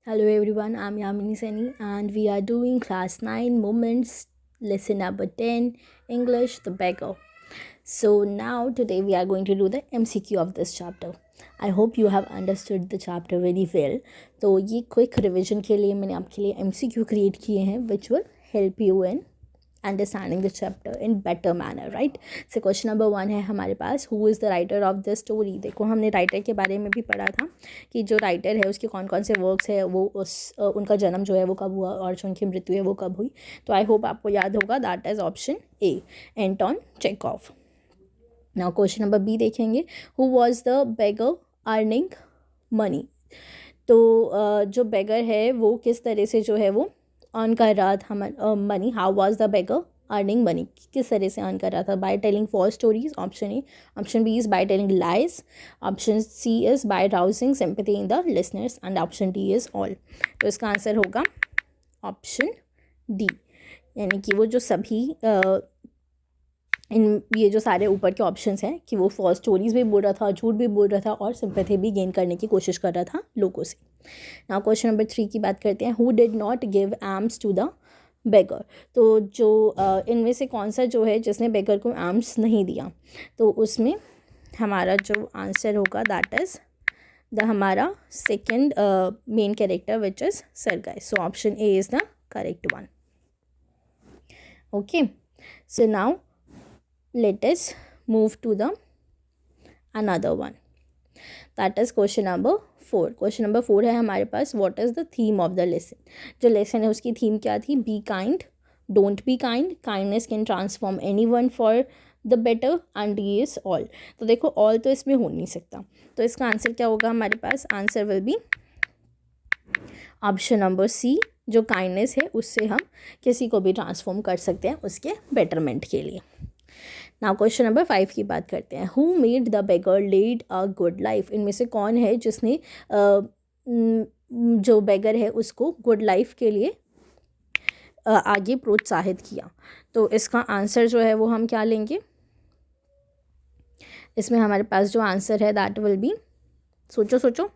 Hello everyone, I'm Yamini Seni and we are doing class 9 moments lesson number 10 English the beggar. So now today we are going to do the MCQ of this chapter. I hope you have understood the chapter very well. तो ये quick revision के लिए मैंने आपके लिए MCQ create किए हैं which will help you in understanding the chapter in better manner right. से क्वेश्चन नंबर 1 है हमारे पास, who is the writer of the story. देखो हमने राइटर के बारे में भी पढ़ा था कि जो राइटर है उसके कौन कौन से वर्क्स है, वो उनका जन्म जो है वो कब हुआ और जो उनकी मृत्यु है वो कब हुई. तो आई होप आपको याद होगा. That is option A, Anton Chekhov. Now question number B देखेंगे, who was the beggar earning money. तो जो बेगर है वो किस तरह से जो है वो अर्न कर रहा था money. How was the beggar earning money, किस तरह से अर्न कर रहा था. By telling false stories, option A. Option B is by telling lies. Option C is by rousing sympathy in the listeners and option D is all. तो इसका answer होगा option D, यानी कि वो जो सभी इन ये जो सारे ऊपर के ऑप्शंस हैं कि वो फॉल्स स्टोरीज भी बोल रहा था, झूठ भी बोल रहा था और सिंपैथी भी गेन करने की कोशिश कर रहा था लोगों से. नाउ क्वेश्चन नंबर 3 की बात करते हैं, who did not give arms to the beggar. तो जो इनमें से कौन सा जो है जिसने बेगर को आर्म्स नहीं दिया. तो उसमें हमारा जो आंसर होगा दैट इज़ द हमारा second main character which is Sergei. So option A is the correct one. Okay, so now let us move to the another one, that is question number 4. question number 4 है हमारे पास, what is the theme of the lesson. जो lesson है उसकी theme क्या थी. be kind, don't be kind, kindness can transform anyone for the better and he is all. तो देखो all तो इसमें हो नहीं सकता, तो इसका आंसर क्या होगा हमारे पास. Answer will be option number C. जो काइंडनेस है उससे हम किसी को भी ट्रांसफॉर्म कर सकते हैं उसके बेटरमेंट के लिए. नाउ क्वेश्चन नंबर 5 की बात करते हैं, who made the beggar lead a good life. इनमें से कौन है जिसने जो बेगर है उसको गुड लाइफ के लिए आगे प्रोत्साहित किया. तो इसका आंसर जो है वो हम क्या लेंगे. इसमें हमारे पास जो आंसर है दैट विल बी, सोचो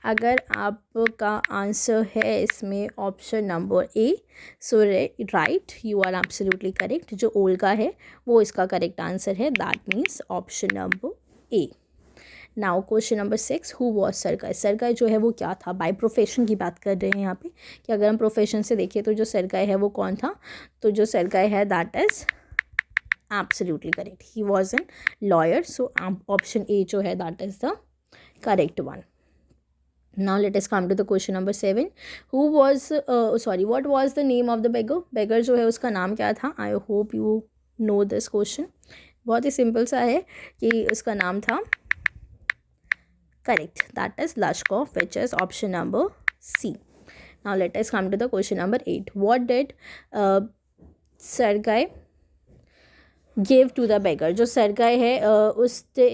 अगर आपका आंसर है इसमें option number A, so right, you are absolutely correct. जो ओल्गा है वो इसका करेक्ट आंसर है, that means option number A. Now question number 6, who was Sergei. Sergei जो है वो क्या था. बाय प्रोफेशन की बात कर रहे हैं यहाँ पे कि अगर हम प्रोफेशन से देखें तो जो सरगाई है वो कौन था. तो जो सरगाई है that is absolutely correct, he was an lawyer. So option ए जो है that is the correct one. Now let us come to the question number 7. What was the name of the beggar. beggar जो है उसका नाम क्या था. I hope you know this question. बहुत ही simple सा है कि उसका नाम था, correct, that is Lashkov, which is option number C. Now let us come to the question number 8. What did Sergei give to the beggar. जो Sergei है उससे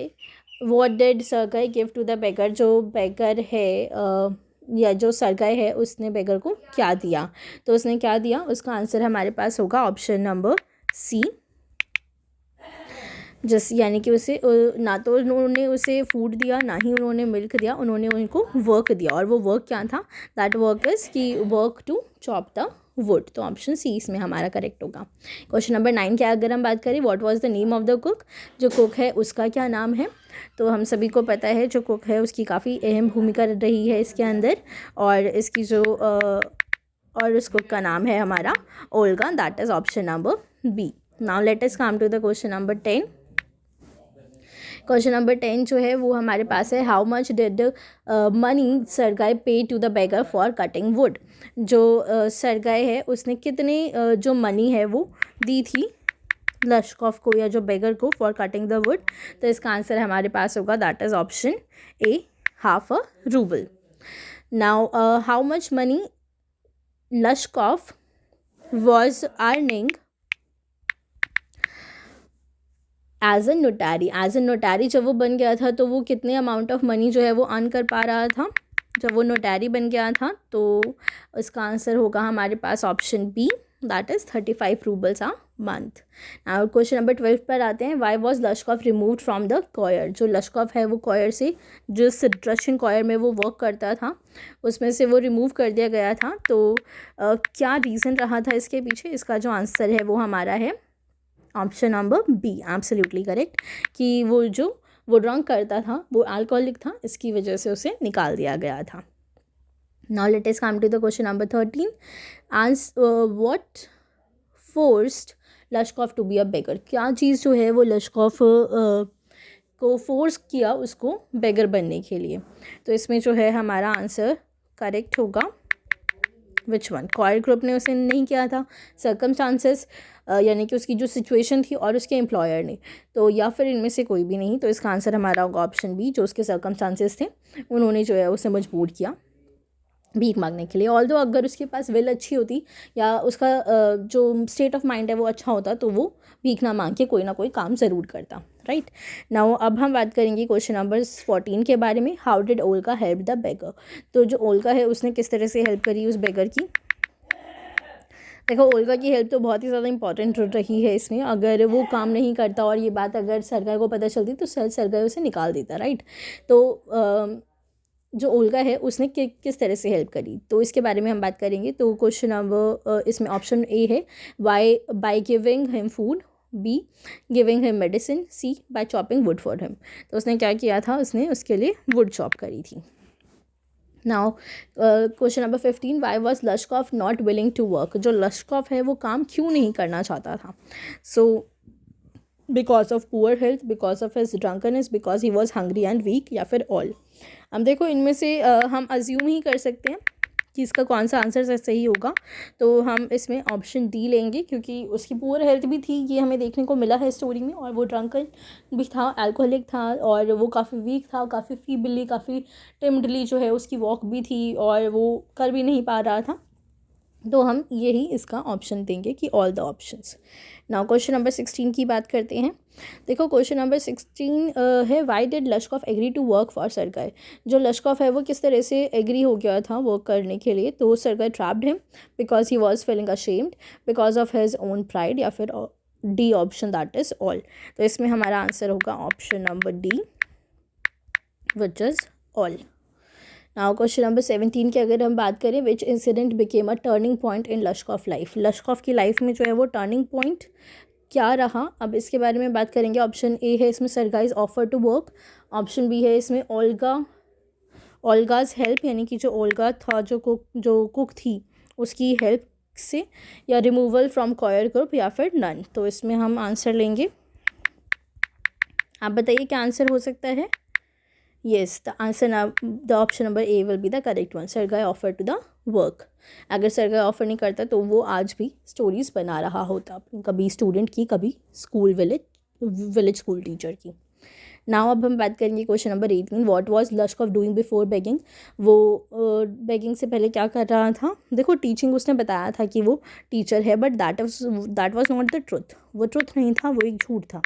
what did Sergei give to the beggar. जो beggar है या जो Sergei है उसने बेगर को क्या दिया. तो उसने क्या दिया, उसका आंसर हमारे पास होगा ऑप्शन नंबर सी. यानी कि उसे ना तो उन्होंने उसे फूड दिया ना ही उन्होंने मिल्क दिया, उन्होंने उनको वर्क दिया. और वो वर्क क्या था. दैट वर्क इज़ कि work to chop the wood. तो ऑप्शन सी इसमें हमारा करेक्ट होगा. क्वेश्चन नंबर 9 की अगर हम बात करें, what was the name of the cook. जो कुक है उसका क्या नाम है. तो हम सभी को पता है जो कुक है उसकी काफ़ी अहम भूमिका रही है इसके अंदर, और इसकी जो और उस कुक का नाम है हमारा Olga. That is option number B. Now let us come to the question number 10. Question number 10 जो है वो हमारे पास है, how much did money Sergei pay to the beggar for cutting wood. जो सरगाई है उसने कितने जो मनी है वो दी थी लश्कॉफ को या जो बेगर को फॉर कटिंग द वुड. तो इसका आंसर हमारे पास होगा that is option A, half a rouble. Now how much money Lushkoff was earning as an notary. As an notary जब वो बन गया था तो वो कितने अमाउंट ऑफ मनी जो है वो अर्न कर पा रहा था जब वो नोटारी बन गया था. तो इसका आंसर होगा हमारे पास option B, that is 35 roubles a month. Now question number 12 पर आते हैं। Why was Lushkoff removed from the choir. जो लश्कॉफ है वो कॉयर से, जिस रशियन कॉयर में वो वर्क करता था उसमें से वो रिमूव कर दिया गया था। तो क्या रीज़न रहा था इसके पीछे? इसका जो आंसर है वो हमारा है option number B, absolutely correct, कि वो ड्रंक करता था, वो अल्कोहलिक था, इसकी वजह से उसे निकाल दिया गया था। Now let us come to the question number 13। What forced Lushkoff to be a beggar. क्या चीज़ जो है वो लश्कॉफ को फोर्स किया उसको बेगर बनने के लिए? तो इसमें जो है हमारा आंसर करेक्ट होगा विच वन। कॉयर ग्रुप ने उसे नहीं किया था, सर्कमस्टांसेस यानी कि उसकी जो सिचुएशन थी, और उसके एम्प्लॉयर ने, तो या फिर इनमें से कोई भी नहीं। तो इसका आंसर हमारा होगा ऑप्शन बी, जो उसके सर्कमस्टांसेस थे उन्होंने जो है उसे मजबूर किया भीख मांगने के लिए। ऑल्दो अगर उसके पास विल अच्छी होती या उसका जो स्टेट ऑफ माइंड है वो अच्छा होता तो वो भीख ना मांग के कोई ना कोई काम ज़रूर करता, राइट। नाउ अब हम बात करेंगे क्वेश्चन नंबर 14 के बारे में। How did Olga help the beggar. तो जो ओल्गा है उसने किस तरह से हेल्प करी उस बेगर की? देखो, ओल्गा की हेल्प तो बहुत ही ज़्यादा इंपॉर्टेंट रही है इसमें। अगर वो काम नहीं करता और ये बात अगर सरकार को पता चलती तो सरकार उसे निकाल देता, राइट। तो जो ओल्गा है उसने किस तरह से हेल्प करी, तो इसके बारे में हम बात करेंगे। तो क्वेश्चन नंबर इसमें ऑप्शन ए है by giving him food, B giving him medicine, C by chopping wood for him. तो उसने क्या किया था, उसने उसके लिए वुड चॉप करी थी। Now question number 15। Why was Lushkoff not willing to work. जो लश्कॉफ है वो काम क्यों नहीं करना चाहता था? So because of poor health, because of his drunkenness, because he was hungry and weak, या फिर ऑल। अब देखो, इनमें से हम अज्यूम ही कर सकते हैं कि इसका कौन सा आंसर सही होगा। तो हम इसमें ऑप्शन डी लेंगे, क्योंकि उसकी पुअर हेल्थ भी थी, ये हमें देखने को मिला है स्टोरी में, और वो ड्रंकन भी था, अल्कोहलिक था, और वो काफ़ी वीक था, काफ़ी फीबली, काफ़ी टिम्डली जो है उसकी वॉक भी थी, और वो कर भी नहीं पा रहा था। तो हम यही इसका ऑप्शन देंगे कि all the options. Now question number 16 की बात करते हैं। देखो, क्वेश्चन नंबर 16 है why did Lushkoff agree to work for Sergei. जो लश्कॉफ है वो किस तरह से एग्री हो गया था वर्क करने के लिए? तो Sergei trapped him because he was feeling ashamed, because of his own pride, या फिर D option, that is all. तो इसमें हमारा आंसर होगा option number D, which is all. Now question number 17 की अगर हम बात करें, which incident became a turning point in Lushkoff life. Lushkoff की लाइफ में जो है वो टर्निंग पॉइंट क्या रहा, अब इसके बारे में बात करेंगे। ऑप्शन ए है इसमें Sergei's offer to work, option B है इसमें ओल्गाज हेल्प, यानी कि जो ओल्गा था, जो कुक थी, उसकी हेल्प से, या रिमूवल फ्रॉम कॉयर ग्रुप, या फिर नन। तो इसमें हम आंसर लेंगे। आप बताइए क्या आंसर हो सकता है? Yes, the option number A will be the correct one. Sergei offer to the work. अगर सरगाई ऑफर नहीं करता तो वो आज भी स्टोरीज बना रहा होता, कभी स्टूडेंट की, कभी विलेज स्कूल टीचर की। नाउ अब हम बात करेंगे question number 18। What was लश्कॉफ doing before begging. वो बेगिंग से पहले क्या कर रहा था? देखो, टीचिंग उसने बताया था कि वो टीचर है, but that was not the truth. वो ट्रुथ नहीं था, वो एक झूठ था।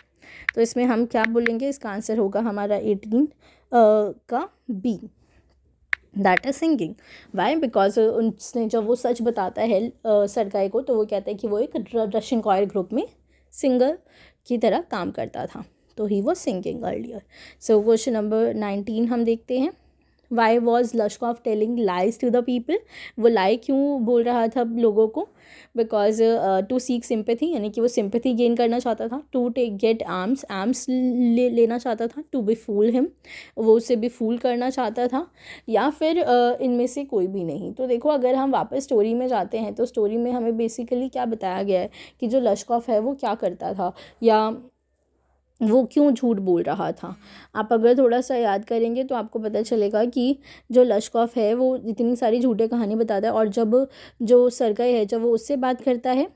तो इसमें हम क्या बोलेंगे? इसका आंसर होगा हमारा 18 का B, that is singing. Why? Because उसने जब वो सच बताता है सरगाई को, तो वो कहता है कि वो एक रशियन कॉयर ग्रुप में सिंगर की तरह काम करता था, तो he was singing earlier. So question number 19 हम देखते हैं। Why was Lushkoff telling lies to the people. वो लाई क्यों बोल रहा था लोगों को? बिकॉज टू सीक सिंपैथी, यानी कि वो सिंपैथी गेन करना चाहता था। टू गेट आर्म्स लेना चाहता था। टू बी फूल हिम, वो उसे भी फूल करना चाहता था, या फिर इनमें से कोई भी नहीं। तो देखो, अगर हम वापस स्टोरी में जाते हैं तो स्टोरी में हमें बेसिकली क्या बताया गया है कि जो लश्कॉफ है वो क्या करता था, या वो क्यों झूठ बोल रहा था। आप अगर थोड़ा सा याद करेंगे तो आपको पता चलेगा कि जो लश्कॉफ है वो इतनी सारी झूठे कहानी बताता है, और जब जो सरगाई है, जब वो उससे बात करता है,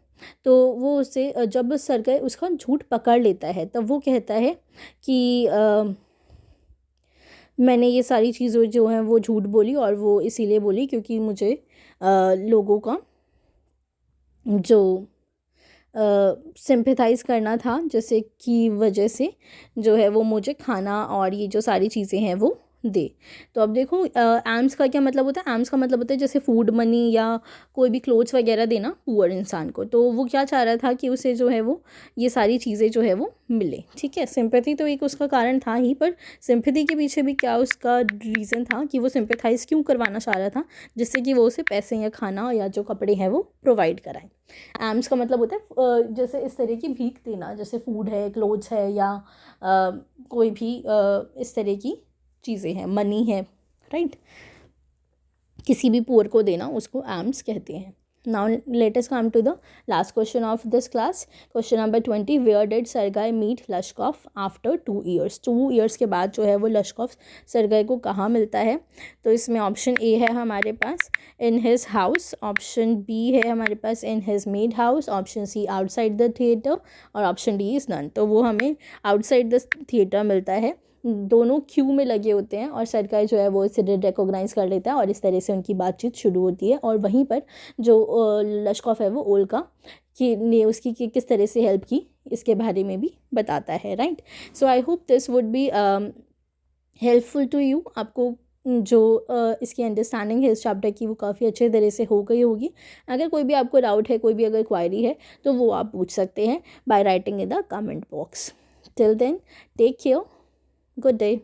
तो वो उससे, जब सरगाई उसका झूठ पकड़ लेता है, तब वो कहता है कि मैंने ये सारी चीज़ें जो हैं वो झूठ बोली, और वो इसीलिए बोली क्योंकि मुझे लोगों का जो सिंपैथाइज़ करना था, जैसे की वजह से जो है वो मुझे खाना और ये जो सारी चीज़ें हैं वो दे। तो अब देखो एम्स का क्या मतलब होता है, एम्स का मतलब होता है जैसे फूड मनी या कोई भी क्लोथ्स वगैरह देना पुअर इंसान को। तो वो क्या चाह रहा था कि उसे जो है वो ये सारी चीज़ें जो है वो मिले, ठीक है। सिंपैथी तो एक उसका कारण था ही, पर सिंपैथी के पीछे भी क्या उसका रीज़न था कि वो सिंपैथाइज़ क्यों करवाना चाह रहा था, जिससे कि वो उसे पैसे या खाना या जो कपड़े हैं वो प्रोवाइड कराएं। एम्स का मतलब होता है जैसे इस तरह की भीख देना, जैसे फूड है, क्लोथ्स है, या कोई भी इस तरह की चीज़ें हैं, मनी है, राइट। किसी भी पुअर को देना उसको एम्स कहते हैं। Now let us come to the last question of this class, question number 20। Where did Sergei meet Lushkoff after 2 years? 2 years के बाद जो है वो लश्कोफ सरगाई को कहाँ मिलता है? तो इसमें ऑप्शन ए है हमारे पास in his house, option B है हमारे पास in his maid house, option C outside the theatre, और ऑप्शन डी इज़ नन। तो वो हमें आउटसाइड द थिएटर मिलता है। दोनों क्यू में लगे होते हैं और सरकार जो है वो इसे रिकॉग्नाइज़ कर लेता है और इस तरह से उनकी बातचीत शुरू होती है। और वहीं पर जो लश्कोफ है वो ओल्का कि ने उसकी किस तरह से हेल्प की इसके बारे में भी बताता है, right. So I hope this would be helpful to you. आपको जो इसकी अंडरस्टैंडिंग है इस चैप्टर की वो काफ़ी अच्छे तरह से हो गई होगी। अगर कोई भी आपको डाउट है, कोई भी अगर क्वायरी है, तो वो आप पूछ सकते हैं by writing in the comment box. Till then take care, good day.